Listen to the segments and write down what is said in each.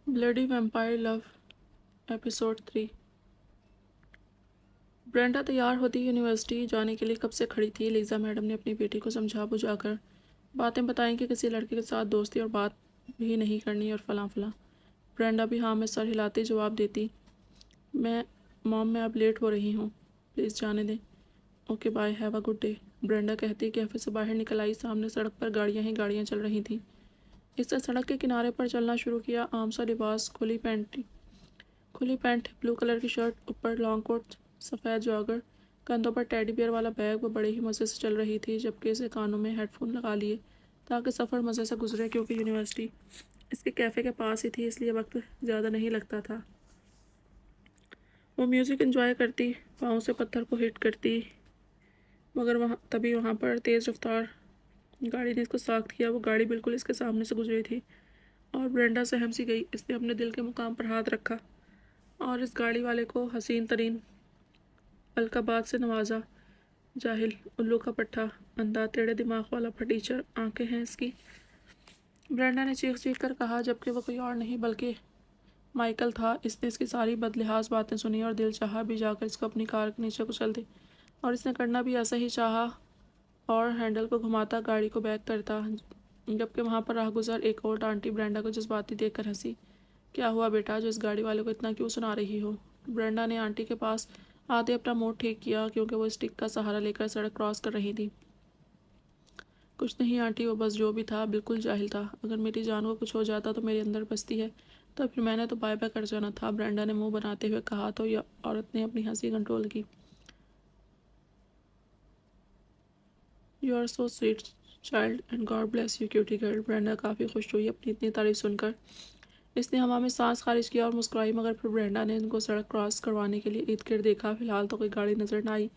Bloody vampire love episode 3। Brenda तैयार होती university जाने के लिए कब से खड़ी थी। लीजा मैडम ने अपनी बेटी को समझा बुझाकर बातें बताई कि किसी लड़के के साथ दोस्ती और बात भी नहीं करनी और फलां फलां। ब्रेंडा भी हाँ में सर हिलाती जवाब देती, मैं मॉम मैं अब लेट हो रही हूँ, प्लीज़ जाने दें। Okay bye, have a good day, Brenda कहती कैफ़े से बाहर निकल आई। सामने सड़क पर गाड़ियाँ ही गाड़ियाँ चल रही थीं। इसने सड़क के किनारे पर चलना शुरू किया। आम सा लिबास, खुली पैंट, ब्लू कलर की शर्ट, ऊपर लॉन्ग कोट, सफ़ेद जॉगर, कंधों पर टेडी बियर वाला बैग। वो बड़े ही मज़े से चल रही थी, जबकि इसे कानों में हेडफोन लगा लिए ताकि सफ़र मज़े से गुजरे। क्योंकि यूनिवर्सिटी इसके कैफ़े के पास ही थी, इसलिए वक्त ज़्यादा नहीं लगता था। वो म्यूज़िक एंजॉय करती, पाँव से पत्थर को हिट करती, मगर वहाँ पर तेज़ रफ्तार गाड़ी ने इसको साख्त किया। वो गाड़ी बिल्कुल इसके सामने से गुजरी थी और ब्रेंडा सहम सी गई। इसने अपने दिल के मुकाम पर हाथ रखा और इस गाड़ी वाले को हसीन तरीन अलकाबाद से नवाजा। जाहिल, उल्लू का पट्टा, अंधा, टेढ़े दिमाग वाला फटीचर, आंखें हैं इसकी, ब्रेंडा ने चीख चीख कर कहा, जबकि वो कोई और नहीं बल्कि माइकल था। इसने इसकी सारी बदलिहाज बातें सुनी और दिल चाहा भी जाकर इसको अपनी कार के नीचे कुचल दे, और इसने करना भी ऐसा ही चाहा और हैंडल को घुमाता गाड़ी को बैक करता। जबकि वहाँ पर राहगुजर एक और आंटी ब्रेंडा को जज्बाती देखकर हंसी। क्या हुआ बेटा, जो इस गाड़ी वाले को इतना क्यों सुना रही हो। ब्रेंडा ने आंटी के पास आते अपना मूड ठीक किया, क्योंकि वो स्टिक का सहारा लेकर सड़क क्रॉस कर रही थी। कुछ नहीं आंटी, वो बस जो भी था बिल्कुल जाहिल था। अगर मेरी जान को कुछ हो जाता तो मेरे अंदर बसती है, तो फिर मैंने तो बाय बाय कर जाना था, ब्रेंडा ने मुंह बनाते हुए कहा। तो यह औरत ने अपनी हंसी कंट्रोल की। You are so sweet child and God bless you cutie girl. Brenda काफ़ी खुश हुई अपनी इतनी तारीफ सुनकर। इसने हवा में सांस खारिज किया और मुस्कुराई, मगर फिर ब्रेंडा ने इनको सड़क क्रॉस करवाने के लिए इर्द गिर्द देखा। फिलहाल तो कोई गाड़ी नजर न आई।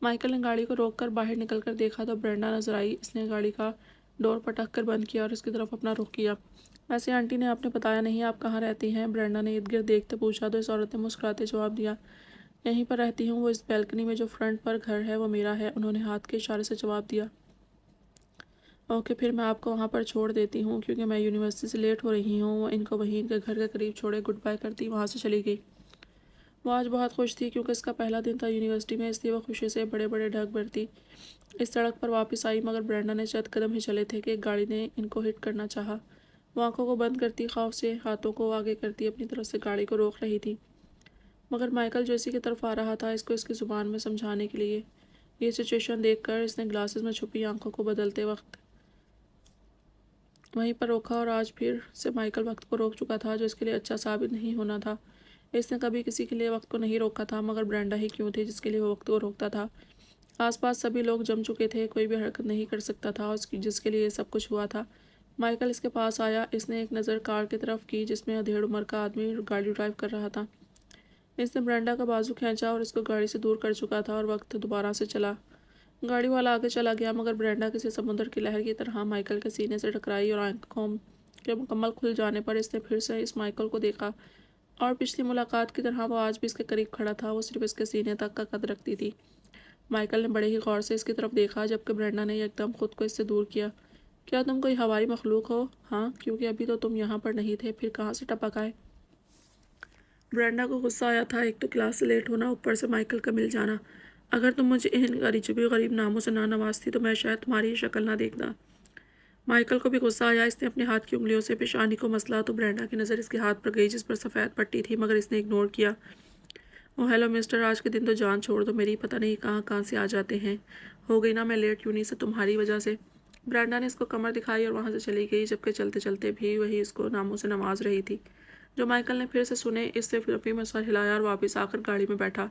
माइकल ने गाड़ी को रोककर बाहर निकल कर देखा तो ब्रेंडा नजर आई। इसने गाड़ी का डोर पटक कर बंद किया और उसकी तरफ अपना रुख किया। वैसे आंटी ने आपने बताया नहीं आप कहाँ रहती हैं, ब्रेंडा ने इर्द गिर्द देखते पूछा। तो इस औरत ने मुस्कुराते जवाब दिया, यहीं पर रहती हूँ, वो इस बैल्कनी में जो फ्रंट पर घर है वो मेरा है। उन्होंने हाथ के इशारे से जवाब दिया। ओके, फिर मैं आपको वहाँ पर छोड़ देती हूँ, क्योंकि मैं यूनिवर्सिटी से लेट हो रही हूँ। वो इनको वहीं इनके घर के करीब छोड़े गुड बाय करती वहाँ से चली गई। वो आज बहुत खुश थी, क्योंकि इसका पहला दिन था यूनिवर्सिटी में, इसलिए वो खुशी से बड़े बड़े ढक भरती इस सड़क पर वापस आई। मगर ब्रेंडा ने चंद कदम ही चले थे कि एक गाड़ी ने इनको हिट करना चाहा। वो आंखों को बंद करती, खौफ से हाथों को आगे करती अपनी तरफ से गाड़ी को रोक रही थी, मगर माइकल जो इसी की तरफ आ रहा था इसको इसकी ज़ुबान में समझाने के लिए। ये सिचुएशन देखकर इसने ग्लासेस में छुपी आंखों को बदलते वक्त वहीं पर रोका, और आज फिर से माइकल वक्त को रोक चुका था, जो इसके लिए अच्छा साबित नहीं होना था। इसने कभी किसी के लिए वक्त को नहीं रोका था, मगर ब्रेंडा ही क्यों थी जिसके लिए वो वक्त को रोकता था। आसपास सभी लोग जम चुके थे, कोई भी हरकत नहीं कर सकता था उसकी जिसके लिए सब कुछ हुआ था। माइकल इसके पास आया। इसने एक नज़र कार की तरफ की जिसमें अधेड़ उम्र का आदमी गाड़ी ड्राइव कर रहा था। इसने ब्रेंडा का बाजू खींचा और इसको गाड़ी से दूर कर चुका था, और वक्त दोबारा से चला। गाड़ी वाला आगे चला गया, मगर ब्रेंडा किसी समुद्र की लहर की तरह माइकल के सीने से टकराई, और आंखों के मुकम्मल खुल जाने पर इसने फिर से इस माइकल को देखा, और पिछली मुलाकात की तरह वो आज भी इसके करीब खड़ा था। वो सिर्फ इसके सीने तक का कद रखती थी। माइकल ने बड़े ही गौर से इसकी तरफ देखा, जबकि ब्रेंडा ने एकदम खुद को इससे दूर किया। क्या तुम कोई हवाई मखलूक हो? हाँ, क्योंकि अभी तो तुम यहाँ पर नहीं थे, फिर कहाँ से टपक आए? ब्रेंडा को गुस्सा आया था। एक तो क्लास से लेट होना, ऊपर से माइकल का मिल जाना। अगर तुम मुझे इन गरीबी गरीब नामों से ना नवाजती तो मैं शायद तुम्हारी शक्ल ना देखता। माइकल को भी गुस्सा आया। इसने अपने हाथ की उंगलियों से पेशानी को मसला तो ब्रेंडा की नज़र इसके हाथ पर गई जिस पर सफ़ेद पट्टी थी, मगर इसने इग्नोर किया। ओ हेलो मिस्टर, आज के दिन तो जान छोड़ दो मेरी, पता नहीं कहाँ कहाँ से आ जाते हैं। हो गई ना मैं लेट यूनी से तुम्हारी वजह से। ब्रेंडा ने इसको कमर दिखाई और वहाँ से चली गई, जबकि चलते चलते भी वही इसको नामों से नवाज रही थी, जो माइकल ने फिर से सुने। इससे फिर में सर हिलाया और वापस आकर गाड़ी में बैठा।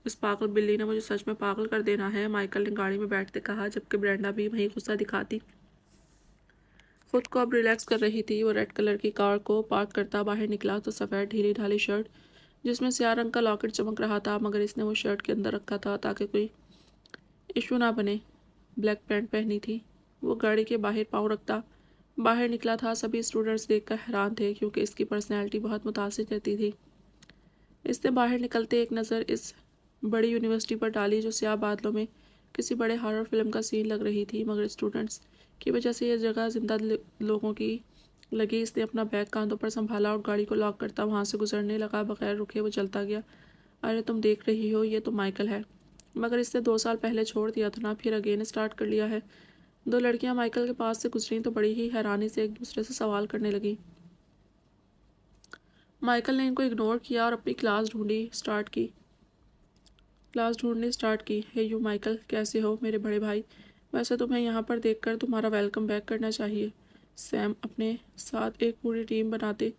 इस पागल बिल्ली ने मुझे सच में पागल कर देना है, माइकल ने गाड़ी में बैठते कहा, जबकि ब्रेंडा भी वही गुस्सा दिखाती खुद को अब रिलैक्स कर रही थी। वो रेड कलर की कार को पार्क करता बाहर निकला तो सफ़ेद ढीली ढाली शर्ट जिसमें स्याह रंग का लॉकेट चमक रहा था, मगर इसने वो शर्ट के अंदर रखा था ताकि कोई इशू ना बने। ब्लैक पैंट पहनी थी। वो गाड़ी के बाहर पाँव रखता बाहर निकला था। सभी स्टूडेंट्स देखकर हैरान थे, क्योंकि इसकी पर्सनैलिटी बहुत मुतासिर करती थी। इसने बाहर निकलते एक नज़र इस बड़ी यूनिवर्सिटी पर डाली, जो स्याह बादलों में किसी बड़े हॉरर फिल्म का सीन लग रही थी, मगर स्टूडेंट्स की वजह से यह जगह जिंदा लोगों की लगी। इसने अपना बैग कांधों पर संभाला और गाड़ी को लॉक करता वहाँ से गुजरने लगा। बगैर रुके वो चलता गया। अरे तुम देख रही हो, ये तो माइकल है। मगर इसने 2 साल पहले छोड़ दिया था ना, फिर अगेन स्टार्ट कर लिया है। दो लड़कियां माइकल के पास से गुजरी तो बड़ी ही हैरानी से एक दूसरे से सवाल करने लगी। माइकल ने इनको इग्नोर किया और अपनी क्लास ढूंढनी स्टार्ट की। हे यू माइकल, कैसे हो मेरे बड़े भाई? वैसे तुम्हें यहाँ पर देखकर तुम्हारा वेलकम बैक करना चाहिए। सैम अपने साथ एक पूरी टीम बनाते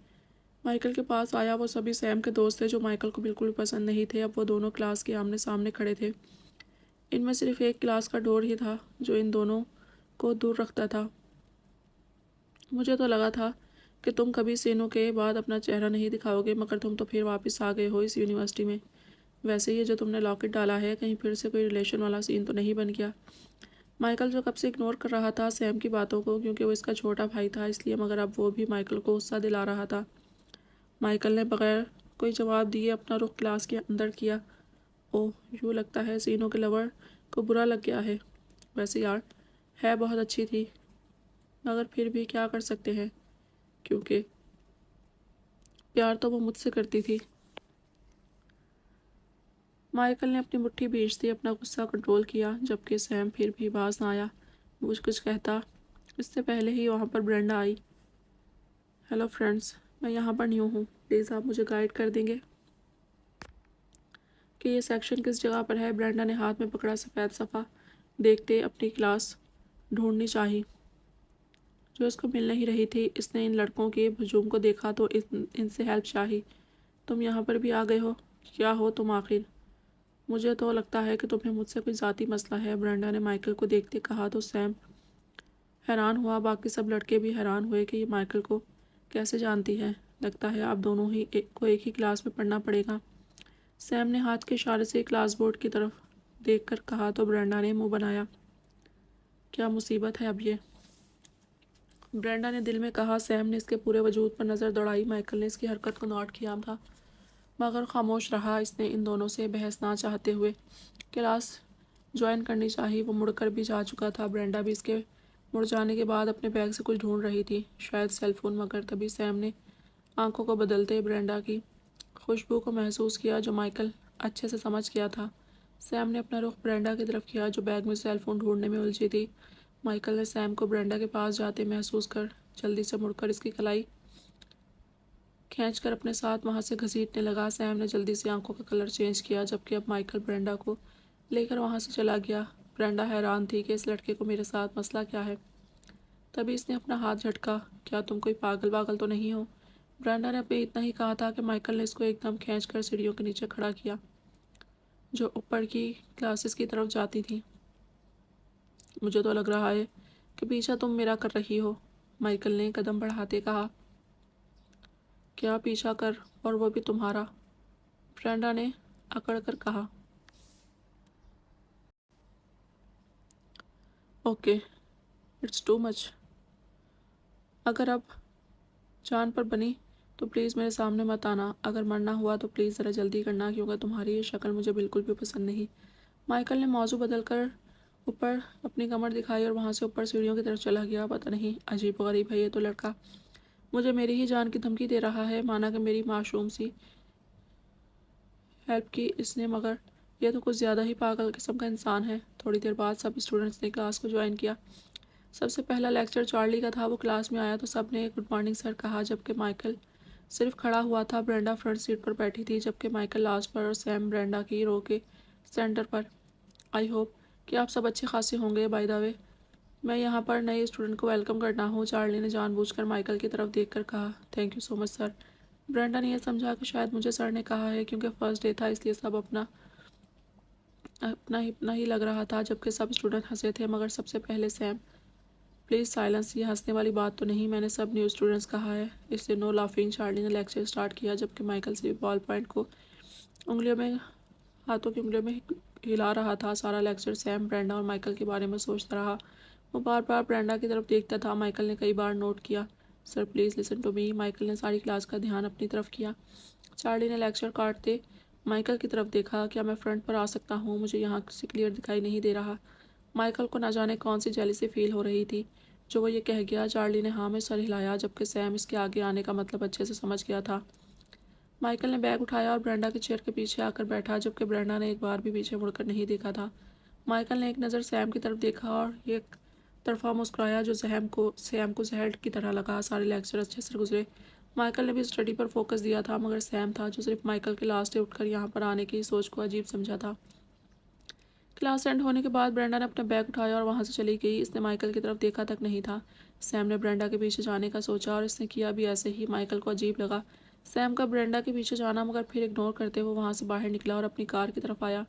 माइकल के पास आया। वो सभी सैम के दोस्त थे जो माइकल को बिल्कुल भी पसंद नहीं थे। अब वो दोनों क्लास के आमने सामने खड़े थे। इनमें सिर्फ एक क्लास का डोर ही था जो इन दोनों को दूर रखता था। मुझे तो लगा था कि तुम कभी सीनों के बाद अपना चेहरा नहीं दिखाओगे, मगर तुम तो फिर वापस आ गए हो इस यूनिवर्सिटी में। वैसे ये जो तुमने लॉकेट डाला है, कहीं फिर से कोई रिलेशन वाला सीन तो नहीं बन गया? माइकल जो कब से इग्नोर कर रहा था सैम की बातों को, क्योंकि वो इसका छोटा भाई था इसलिए, मगर अब वो भी माइकल को गुस्सा दिला रहा था। माइकल ने बगैर कोई जवाब दिए अपना रुख क्लास के अंदर किया। ओह, यूँ लगता है सीनों के लवर को बुरा लग गया है। वैसे यार, है बहुत अच्छी थी, मगर फिर भी क्या कर सकते हैं, क्योंकि प्यार तो वो मुझसे करती थी। माइकल ने अपनी मुट्ठी भींच दी, अपना गुस्सा कंट्रोल किया, जबकि सैम फिर भी बाज ना आया। वो कुछ कहता इससे पहले ही वहाँ पर ब्रेंडा आई। हेलो फ्रेंड्स, मैं यहाँ पर न्यू हूँ, प्लीज़ आप मुझे गाइड कर देंगे कि ये सेक्शन किस जगह पर है? ब्रेंडा ने हाथ में पकड़ा सफ़ेद सफ़ा देखते अपनी क्लास ढूंढनी चाहिए जो इसको मिल नहीं रही थी। इसने इन लड़कों के हजूम को देखा तो इनसे हेल्प चाही। तुम यहाँ पर भी आ गए हो? क्या हो तुम आखिर? मुझे तो लगता है कि तुम्हें मुझसे कोई ज़ाती मसला है, ब्रेंडा ने माइकल को देखते कहा। तो सैम हैरान हुआ, बाकी सब लड़के भी हैरान हुए कि ये माइकल को कैसे जानती है। लगता है आप दोनों को एक ही क्लास में पढ़ना पड़ेगा। सैम ने हाथ के इशारे से क्लास बोर्ड की तरफ देखकर कहा। तो ब्रेंडा ने मुंह बनाया। क्या मुसीबत है अब ये? ब्रेंडा ने दिल में कहा। सैम ने इसके पूरे वजूद पर नज़र दौड़ाई। माइकल ने इसकी हरकत को नोट किया था, मगर खामोश रहा। इसने इन दोनों से बहस ना चाहते हुए क्लास ज्वाइन करनी चाहिए। वो मुड़कर भी जा चुका था। ब्रेंडा भी इसके मुड़ जाने के बाद अपने बैग से कुछ ढूंढ रही थी, शायद सेलफोन, मगर तभी सैम ने आंखों को बदलते ब्रेंडा की खुशबू को महसूस किया जो माइकल अच्छे से समझ गया था। सैम ने अपना रुख ब्रेंडा की तरफ किया जो बैग में सेलफोन ढूंढने में उलझी थी। माइकल ने सैम को ब्रेंडा के पास जाते महसूस कर जल्दी से मुड़कर इसकी कलाई खींचकर अपने साथ वहां से घसीटने लगा। सैम ने जल्दी से आंखों का कलर चेंज किया, जबकि अब माइकल ब्रेंडा को लेकर वहां से चला गया। ब्रेंडा हैरान थी कि इस लड़के को मेरे साथ मसला क्या है। तभी इसने अपना हाथ झटका। क्या तुम कोई पागल वागल तो नहीं हो? ब्रेंडा ने अभी इतना ही कहा था कि माइकल ने इसको एकदम खींचकर सीढ़ियों के नीचे खड़ा किया जो ऊपर की क्लासेस की तरफ जाती थी। मुझे तो लग रहा है कि पीछा तुम मेरा कर रही हो, माइकल ने कदम बढ़ाते कहा। क्या पीछा कर, और वो भी तुम्हारा? ब्रेंडा ने अकड़ कर कहा। Okay, it's too much. अगर अब जान पर बनी तो प्लीज़ मेरे सामने मत आना। अगर मरना हुआ तो प्लीज़ ज़रा जल्दी करना, क्योंकि तुम्हारी ये शक्ल मुझे बिल्कुल भी पसंद नहीं। माइकल ने मौजू बदलकर ऊपर अपनी कमर दिखाई और वहाँ से ऊपर सीढ़ियों की तरफ चला गया। पता नहीं, अजीब गरीब है ये तो लड़का। मुझे मेरी ही जान की धमकी दे रहा है, माना कि मेरी मासूम सी हेल्प की इसने, मगर यह तो कुछ ज़्यादा ही पागल किस्म का इंसान है। थोड़ी देर बाद सब स्टूडेंट्स ने क्लास को ज्वाइन किया। सबसे पहला लेक्चर चार्ली का था। वो क्लास में आया तो सब ने गुड मॉर्निंग सर कहा, जबकि माइकल सिर्फ खड़ा हुआ था। ब्रेंडा फ्रंट सीट पर बैठी थी, जबकि माइकल लास्ट पर और सैम ब्रेंडा की रो के सेंटर पर। आई होप कि आप सब अच्छे खासे होंगे। बाय द वे, मैं यहाँ पर नए स्टूडेंट को वेलकम करना हूँ, चार्ली ने जानबूझकर माइकल की तरफ देखकर कहा। Thank you so much sir. Brenda ने यह समझा कि शायद मुझे सर ने कहा है, क्योंकि फर्स्ट डे था इसलिए सब अपना अपना ही लग रहा था, जबकि सब स्टूडेंट हंसे थे, मगर सबसे पहले सैम। प्लीज़ साइलेंस, ये हंसने वाली बात तो नहीं, मैंने सब न्यू स्टूडेंट्स कहा है, इसलिए नो लाफिंग। चार्ली ने लेक्चर स्टार्ट किया, जबकि माइकल से बॉल पॉइंट को उंगलियों में हाथों की उंगलियों में हिला रहा था। सारा लेक्चर सैम, ब्रेंडा और माइकल के बारे में सोचता रहा। वो बार बार ब्रेंडा की तरफ देखता था। माइकल ने कई बार नोट किया, sir please listen to me. Michael ने सारी क्लास का ध्यान अपनी तरफ किया। चार्ली ने लेक्चर काटते माइकल की तरफ देखा। क्या मैं फ्रंट पर आ सकता हूँ? मुझे यहाँ से क्लियर दिखाई नहीं दे रहा। माइकल को ना जाने कौन सी जेलसी फील हो रही थी। जो वो ये कह गया। चार्ली ने हाँ में सर हिलाया, जबकि सैम इसके आगे आने का मतलब अच्छे से समझ गया था। माइकल ने बैग उठाया और ब्रेंडा के चेयर के पीछे आकर बैठा, जबकि ब्रेंडा ने एक बार भी पीछे मुड़कर नहीं देखा था। माइकल ने एक नज़र सैम की तरफ देखा और एक तरफा मुस्कुराया, जो सैम को जहर की तरह लगा। सारे लेक्चर अच्छे से गुजरे। माइकल ने भी स्टडी पर फोकस दिया था, मगर सैम था जो सिर्फ माइकल के लास्ट डे उठकर यहाँ पर आने की सोच को अजीब समझा था। क्लास एंड होने के बाद ब्रेंडा ने अपना बैग उठाया और वहाँ से चली गई। इसने माइकल की तरफ देखा तक नहीं था। सैम ने ब्रेंडा के पीछे जाने का सोचा और इसने किया भी ऐसे ही। माइकल को अजीब लगा सैम का ब्रेंडा के पीछे जाना, मगर फिर इग्नोर करते हुए वहाँ से बाहर निकला और अपनी कार की तरफ आया।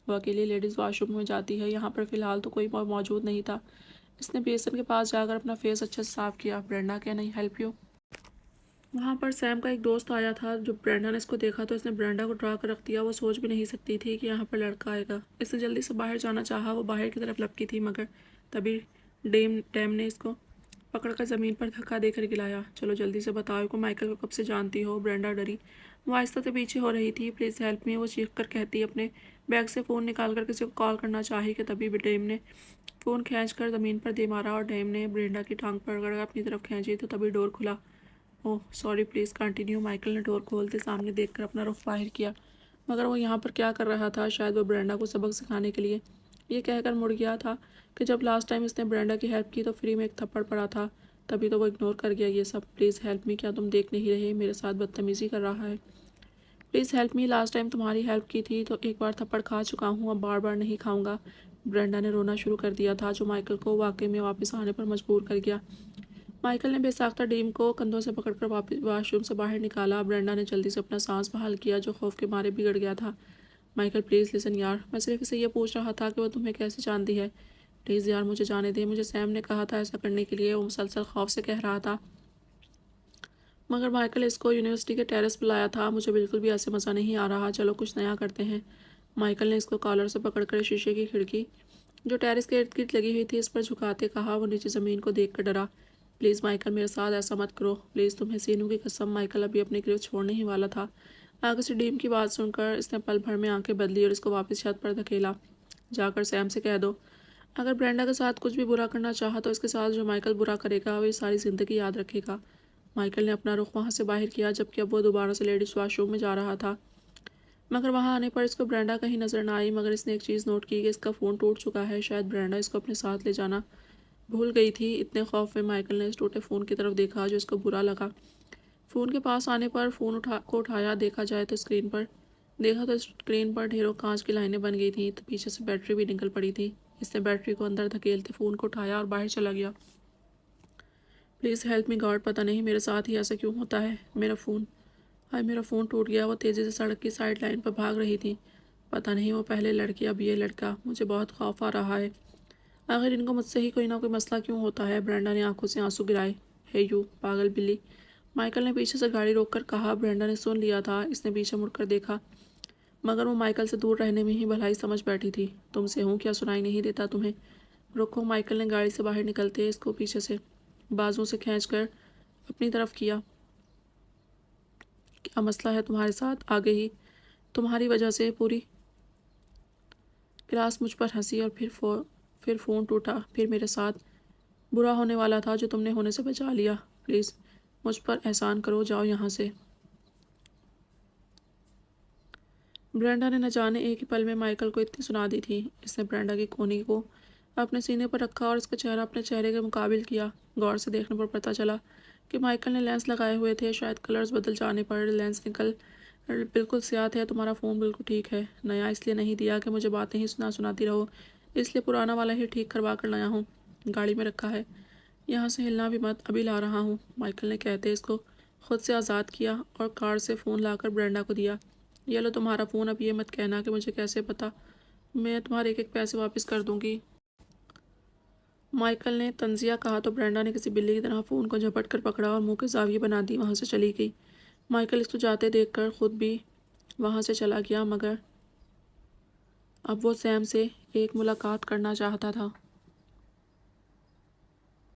वो अकेली लेडीज़ वॉशरूम में जाती है, यहाँ पर फ़िलहाल तो कोई मौजूद नहीं था। इसने बेसन के पास जाकर अपना फेस अच्छे से साफ किया। Brenda, can I help you? वहाँ पर सैम का एक दोस्त आया था। जब ब्रेंडा ने इसको देखा तो इसने ब्रेंडा को ड्रा कर रख दिया। वो सोच भी नहीं सकती थी कि यहाँ पर लड़का आएगा। इसने जल्दी से बाहर जाना चाहा। वो बाहर की तरफ लपकी थी, मगर तभी डैम ने इसको पकड़कर ज़मीन पर धक्का देकर गिराया। चलो जल्दी से बताओ को माइकल को कब से जानती हो? ब्रेंडा डरी। वो आहिस्ता से पीछे हो रही थी। प्लीज़ हेल्प मी, वो चीख कर कहती। अपने बैग से फ़ोन निकाल कर किसी को कॉल करना चाही कि तभी डैम ने फ़ोन खींच कर ज़मीन पर दे मारा और डैम ने ब्रेंडा की टांग पकड़ अपनी तरफ खींची तो तभी डोर खुला। Oh sorry, please continue. Michael ने डोर खोलते सामने देखकर अपना रुख बाहर किया, मगर वो यहाँ पर क्या कर रहा था? शायद वो ब्रेंडा को सबक सिखाने के लिए ये कहकर मुड़ गया था कि जब लास्ट टाइम इसने ब्रेंडा की हेल्प की तो फ्री में एक थप्पड़ पड़ा था, तभी तो वो इग्नोर कर गया ये सब। प्लीज़ हेल्प मी, क्या तुम देख नहीं रहे मेरे साथ बदतमीज़ी कर रहा है? Please help me, last time तुम्हारी हेल्प की थी तो एक बार थप्पड़ खा चुका हूँ, अब बार बार नहीं खाऊंगा। ब्रेंडा ने रोना शुरू कर दिया था, जो माइकल को वाकई में वापस आने पर मजबूर कर गया। माइकल ने बेसाख्ता डीम को कंधों से पकड़कर वापस वॉशरूम से बाहर निकाला। ब्रेंडा ने जल्दी से अपना सांस बहाल किया, जो खौफ के मारे बिगड़ गया था। माइकल प्लीज़ लिसन यार, मैं सिर्फ इसे ये पूछ रहा था कि वो तुम्हें कैसे जानती है। प्लीज़ यार मुझे जाने दे। मुझे सैम ने कहा था ऐसा करने के लिए। वो मुसलसल खौफ से कह रहा था, मगर माइकल इसको यूनिवर्सिटी के टेरेस पर लाया था। मुझे बिल्कुल भी ऐसे मज़ा नहीं आ रहा। चलो कुछ नया करते हैं। माइकल ने इसको कॉलर से पकड़कर शीशे की खिड़की जो टेरेस के इर्द गिर्द लगी हुई थी इस पर झुकाते कहा। वो नीचे ज़मीन को देख कर डरा। प्लीज़ माइकल मेरे साथ ऐसा मत करो, प्लीज़, तुम्हें सीनू की कसम। माइकल अभी अपनी गिरफ्त छोड़ने ही वाला था। आगे से डीम की बात सुनकर इसने पल भर में आंखें बदली और इसको वापस छत पर धकेला। जाकर सैम से कह दो अगर ब्रेंडा के साथ कुछ भी बुरा करना चाहा तो इसके साथ जो माइकल बुरा करेगा वो सारी ज़िंदगी याद रखेगा। माइकल ने अपना रुख वहाँ से बाहर किया, जबकि अब वो दोबारा से लेडीज़ वॉशरूम में जा रहा था, मगर वहाँ आने पर इसको ब्रेंडा कहीं नज़र ना आई। मगर इसने एक चीज़ नोट की कि इसका फ़ोन टूट चुका है। शायद ब्रेंडा इसको अपने साथ ले जाना भूल गई थी। इतने खौफ में माइकल ने इस टूटे फ़ोन की तरफ देखा, जो इसको बुरा लगा। फ़ोन के पास आने पर फ़ोन उठाया। देखा जाए तो स्क्रीन पर ढेरों कांच की लाइनें बन गई थी, तो पीछे से बैटरी भी निकल पड़ी थी। इसने बैटरी को अंदर धकेलते फ़ोन को उठाया और बाहर चला गया। प्लीज़ हेल्प मी गॉड, पता नहीं मेरे साथ ही ऐसा क्यों होता है। मेरा फ़ोन, हाय मेरा फ़ोन टूट गया। वो तेज़ी से सड़क की साइड लाइन पर भाग रही थी। पता नहीं वो पहले लड़की अब ये लड़का। मुझे बहुत खौफ आ रहा है। आखिर इनको मुझसे ही कोई ना कोई मसला क्यों होता है? ब्रेंडा ने आंखों से आंसू गिराए। हे यू पागल बिल्ली, माइकल ने पीछे से गाड़ी रोककर कहा। ब्रेंडा ने सुन लिया था। इसने पीछे मुड़कर देखा, मगर वो माइकल से दूर रहने में ही भलाई समझ बैठी थी। तुमसे हूँ क्या, सुनाई नहीं देता तुम्हें? रुको। माइकल ने गाड़ी से बाहर निकलते इसको पीछे से बाजू से खींचकर अपनी तरफ किया। क्या मसला है तुम्हारे साथ? आगे ही तुम्हारी वजह से पूरी क्लास मुझ पर हंसी और फिर फ़ोन टूटा। फिर मेरे साथ बुरा होने वाला था जो तुमने होने से बचा लिया। प्लीज़ मुझ पर एहसान करो, जाओ यहाँ से। ब्रेंडा ने न जाने एक ही पल में माइकल को इतनी सुना दी थी। इसने ब्रेंडा की कोहनी को अपने सीने पर रखा और उसका चेहरा अपने चेहरे के मुकाबिल किया। गौर से देखने पर पता चला कि माइकल ने लेंस लगाए हुए थे। शायद कलर्स बदल जाने पर लेंस निकल बिल्कुल स्याह है। तुम्हारा फ़ोन बिल्कुल ठीक है। नया इसलिए नहीं दिया कि मुझे बातें ही सुनाती रहो, इसलिए पुराना वाला ही ठीक करवा कर लाया हूँ। गाड़ी में रखा है, यहाँ से हिलना भी मत, अभी ला रहा हूँ। माइकल ने कहते इसको खुद से आज़ाद किया और कार से फ़ोन लाकर ब्रेंडा को दिया। ये लो तुम्हारा फ़ोन। अब ये मत कहना कि मुझे कैसे पता, मैं तुम्हारे एक एक पैसे वापस कर दूँगी। माइकल ने तंजिया कहा तो ब्रेंडा ने किसी बिल्ली की तरह फ़ोन को झपट कर पकड़ा और मुंह के जाविये बना दी वहाँ से चली गई। माइकल इसको जाते देखकर खुद भी वहाँ से चला गया, मगर अब वो सैम से एक मुलाकात करना चाहता था।